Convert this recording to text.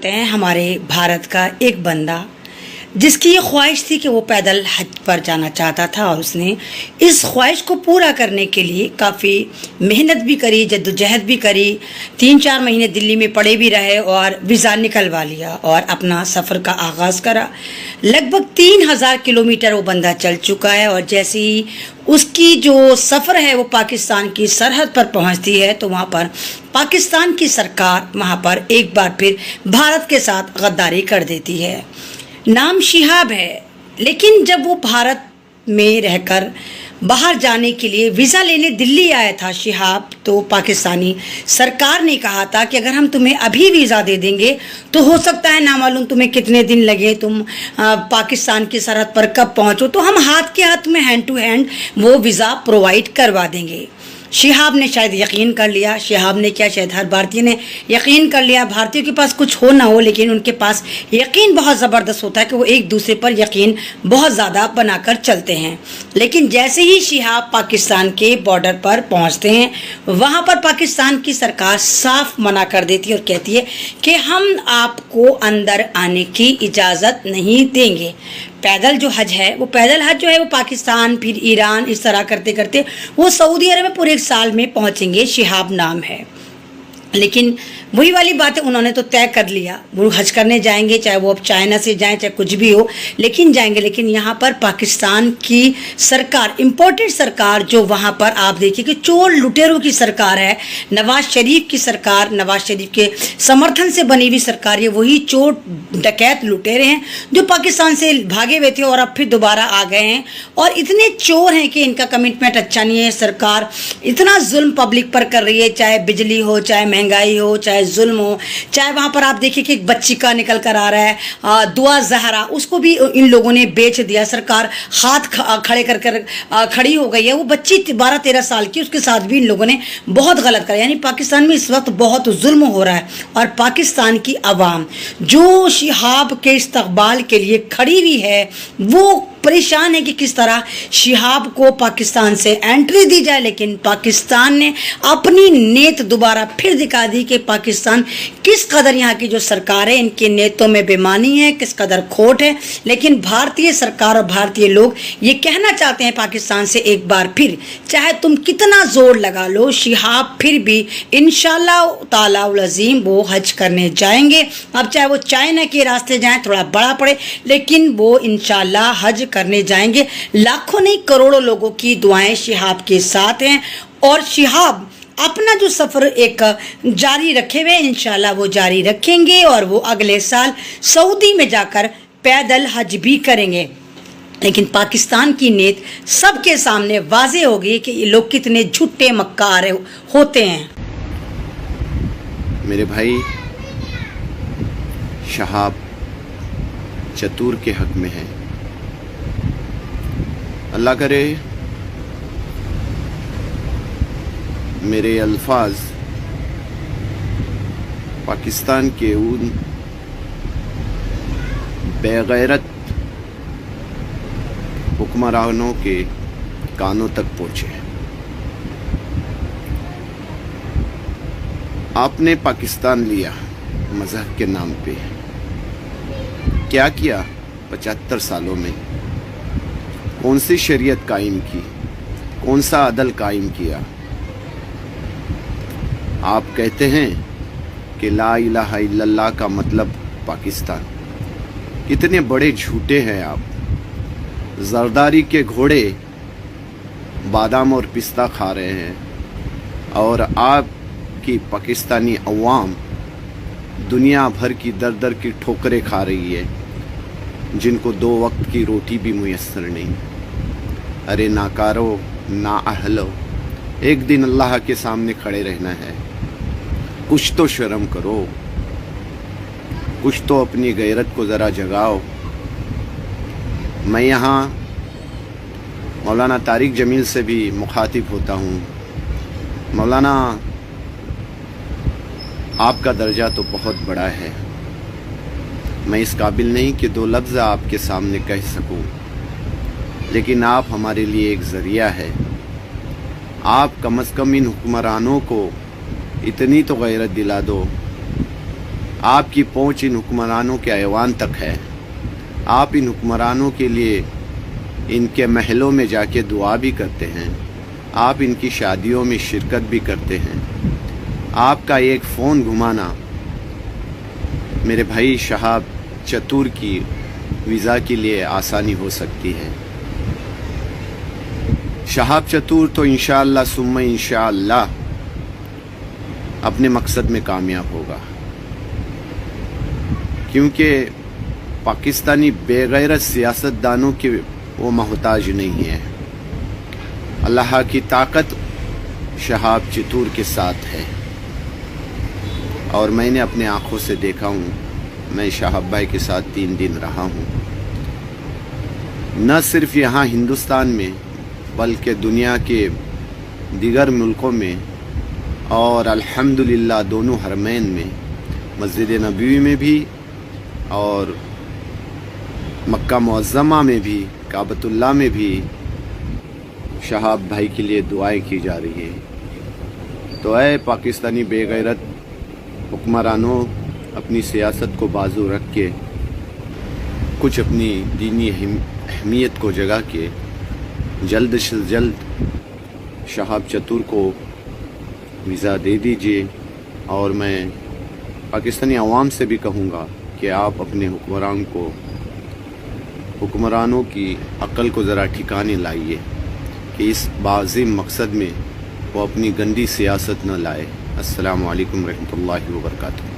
जानते हैं हमारे भारत का एक बंदा जिसकी ये ख्वाहिश थी कि वो पैदल हज पर जाना चाहता था और उसने इस ख्वाहिश को पूरा करने के लिए काफ़ी मेहनत भी करी, जद्दोजहद भी करी, 3-4 महीने दिल्ली में पड़े भी रहे और वीज़ा निकलवा लिया और अपना सफ़र का आगाज़ करा। लगभग 3000 किलोमीटर वो बंदा चल चुका है और जैसे ही उसकी जो सफ़र है वो पाकिस्तान की सरहद पर पहुंचती है तो वहाँ पर पाकिस्तान की सरकार वहाँ पर एक बार फिर भारत के साथ गद्दारी कर देती है। नाम शिहाब है, लेकिन जब वो भारत में रहकर बाहर जाने के लिए वीज़ा लेने दिल्ली आया था शिहाब, तो पाकिस्तानी सरकार ने कहा था कि अगर हम तुम्हें अभी वीज़ा दे देंगे तो हो सकता है ना मालूम तुम्हें कितने दिन लगे, तुम पाकिस्तान की सरहद पर कब पहुंचो, तो हम हाथ के हाथ में हैंड टू हैंड वो वीज़ा प्रोवाइड करवा देंगे। शिहाब ने शायद यकीन कर लिया, शिहाब ने क्या शायद हर भारतीय ने यकीन कर लिया। भारतीयों के पास कुछ हो ना हो लेकिन उनके पास यकीन बहुत ज़बरदस्त होता है कि वो एक दूसरे पर यकीन बहुत ज़्यादा बनाकर चलते हैं। लेकिन जैसे ही शिहाब पाकिस्तान के बॉर्डर पर पहुंचते हैं वहाँ पर पाकिस्तान की सरकार साफ मना कर देती है और कहती है कि हम आपको अंदर आने की इजाज़त नहीं देंगे। पैदल जो हज है वो पैदल हज जो है वो पाकिस्तान फिर ईरान इस तरह करते करते वो सऊदी अरब में पूरे 1 साल में पहुंचेंगे। शिहाब नाम है, लेकिन वही वाली बात है, उन्होंने तो तय कर लिया वो हज करने जाएंगे, चाहे वो अब चाइना से जाएं चाहे कुछ भी हो, लेकिन जाएंगे। लेकिन यहाँ पर पाकिस्तान की सरकार, इम्पोर्टेड सरकार, जो वहाँ पर आप देखिए कि चोर लुटेरों की सरकार है, नवाज शरीफ की सरकार, नवाज शरीफ के समर्थन से बनी हुई सरकार, ये वही चोर डकैत लुटेरे हैं जो पाकिस्तान से भागे हुए थे और अब फिर दोबारा आ गए हैं और इतने चोर हैं कि इनका कमिटमेंट अच्छा नहीं है। सरकार इतना जुल्म पब्लिक पर कर रही है, चाहे बिजली हो, चाहे महंगाई हो, चाहे जुल्म हो, चाहे वहाँ पर आप देखिए कि एक बच्ची का निकल कर आ रहा है दुआ जहरा, उसको भी इन लोगों ने बेच दिया। सरकार हाथ खड़े कर खड़ी हो गई है। वो बच्ची 12-13 साल की, उसके साथ भी इन लोगों ने बहुत गलत करा। यानी पाकिस्तान में इस वक्त बहुत जुल्म हो रहा है और पाकिस्तान की आवाम जो शिहाब के इस्तकबाल के लिए खड़ी हुई है वो परेशान है कि किस तरह शिहाब को पाकिस्तान से एंट्री दी जाए। लेकिन पाकिस्तान ने अपनी नीयत दोबारा फिर दिखा दी कि पाकिस्तान किस कदर, यहाँ की जो सरकार है इनकी नीयतों में बेईमानी है, किस कदर खोट है। लेकिन भारतीय सरकार और भारतीय लोग ये कहना चाहते हैं पाकिस्तान से एक बार फिर, चाहे तुम कितना जोर लगा लो, शिहाब फिर भी इंशाअल्लाह ताला अज़ीम वो हज करने जाएंगे। अब चाहे वो चाइना के रास्ते जाएं, थोड़ा बड़ा पड़े, लेकिन वो इंशाअल्लाह हज करने जाएंगे। लाखों नहीं करोड़ों लोगों की दुआएं शिहाब के साथ हैं और शिहाब अपना जो सफ़र एक जारी रखे हुए इंशाल्लाह वो जारी रखेंगे और वो अगले साल सऊदी में जाकर पैदल हज भी करेंगे। लेकिन पाकिस्तान की नीयत सबके सामने वाज़ेह हो गई कि ये लोग कितने झूठे मक्कार होते हैं। मेरे भाई, शिहाब चतुर के हक में है। अल्लाह करे मेरे अल्फाज पाकिस्तान के उन बेगैरत हुक्मरानों के कानों तक पहुँचे। आपने पाकिस्तान लिया मज़हब के नाम पे, क्या किया 75 सालों में? कौन सी शरीयत कायम की, कौन सा अदल कायम किया? आप कहते हैं कि ला इलाहा इल्लल्लाह का मतलब पाकिस्तान। कितने बड़े झूठे हैं आप। जरदारी के घोड़े बादाम और पिस्ता खा रहे हैं और आपकी पाकिस्तानी अवाम दुनिया भर की दर दर की ठोकरें खा रही है, जिनको 2 वक्त की रोटी भी मुयस्सर नहीं। अरे नाकारो ना अहलो, एक दिन अल्लाह के सामने खड़े रहना है, कुछ तो शर्म करो, कुछ तो अपनी गैरत को ज़रा जगाओ। मैं यहाँ मौलाना तारिक जमील से भी मुखातिब होता हूँ। मौलाना, आपका दर्जा तो बहुत बड़ा है, मैं इस काबिल नहीं कि 2 लफ्ज़ आपके सामने कह सकूं, लेकिन आप हमारे लिए एक ज़रिया है। आप कम अज़ कम इन हुक्मरानों को इतनी तो गैरत दिला दो, آپ کی پہنچ ان حکمرانوں کے ایوان تک ہے. آپ ان حکمرانوں کے لیے ان کے محلوں میں جا کے دعا بھی کرتے ہیں. آپ ان کی شادیوں میں شرکت بھی کرتے ہیں. آپ کا ایک فون گھمانا میرے بھائی شہاب چتور کی ویزا کے لیے آسانی ہو سکتی ہے. شہاب چتور تو انشاءاللہ ثم انشاءاللہ اپنے مقصد میں کامیاب ہوگا، کیونکہ پاکستانی بے غیرت سیاست دانوں کے وہ محتاج نہیں ہے. اللہ کی طاقت شہاب چتور کے ساتھ ہے، اور میں نے اپنے آنکھوں سے دیکھا ہوں. میں شہاب بھائی کے ساتھ 3 دن رہا ہوں، نہ صرف یہاں ہندوستان میں بلکہ دنیا کے دیگر ملکوں میں، اور الحمدللہ دونوں حرمین میں، مسجد نبوی میں بھی اور مکہ معظمہ میں بھی، کعبۃ اللہ میں بھی شہاب بھائی کے لیے دعائیں کی جا رہی ہیں. تو اے پاکستانی بے غیرت حکمرانوں، اپنی سیاست کو بازو رکھ کے کچھ اپنی دینی اہمیت کو جگا کے جلد سے جلد شہاب چتور کو ویزا دے دیجیے. اور میں پاکستانی عوام سے بھی کہوں گا کہ آپ اپنے حکمرانوں کی عقل کو ذرا ٹھکانے لائیے کہ اس باعظیم مقصد میں وہ اپنی گندی سیاست نہ لائے. السلام علیکم ورحمۃ اللہ وبرکاتہ.